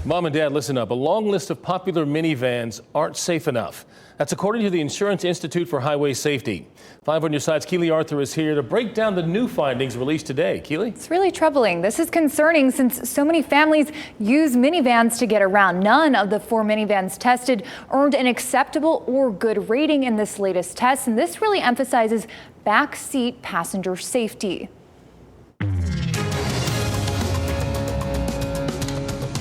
Mom and Dad, listen up. A long list of popular minivans aren't safe enough. That's according to the Insurance Institute for Highway Safety. 5 on your side's Keely Arthur is here to break down the new findings released today. Keely? It's really troubling. This is concerning since so many families use minivans to get around. None of the 4 minivans tested earned an acceptable or good rating in this latest test, and this really emphasizes backseat passenger safety.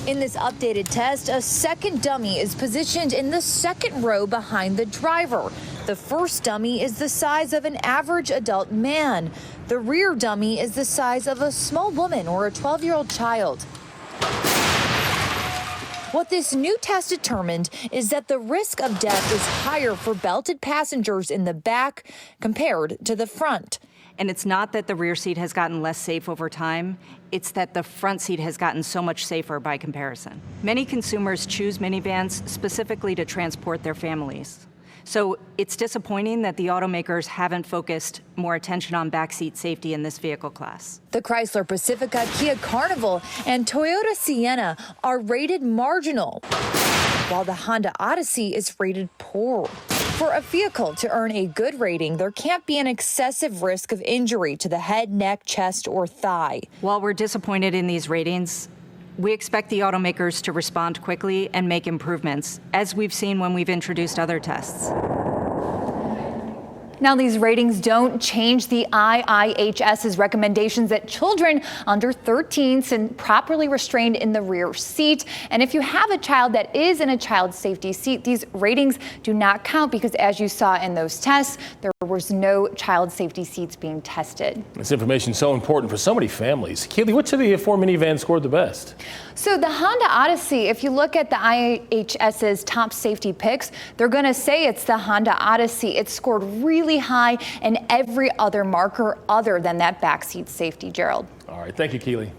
In this updated test, a second dummy is positioned in the second row behind the driver. The first dummy is the size of an average adult man. The rear dummy is the size of a small woman or a 12-year-old child. What this new test determined is that the risk of death is higher for belted passengers in the back compared to the front. And it's not that the rear seat has gotten less safe over time, it's that the front seat has gotten so much safer by comparison. Many consumers choose minivans specifically to transport their families. So it's disappointing that the automakers haven't focused more attention on backseat safety in this vehicle class. The Chrysler Pacifica, Kia Carnival, and Toyota Sienna are rated marginal, while the Honda Odyssey is rated poor. For a vehicle to earn a good rating, there can't be an excessive risk of injury to the head, neck, chest, or thigh. While we're disappointed in these ratings, we expect the automakers to respond quickly and make improvements, as we've seen when we've introduced other tests. Now, these ratings don't change the IIHS's recommendations that children under 13 sit properly restrained in the rear seat. And if you have a child that is in a child safety seat, these ratings do not count because, as you saw in those tests, there was no child safety seats being tested. This information is so important for so many families. Keely, which of the 4 minivans scored the best? So the Honda Odyssey, if you look at the IIHS's top safety picks, they're going to say it's the Honda Odyssey. It scored really high in every other marker other than that backseat safety, Gerald. All right. Thank you, Keely.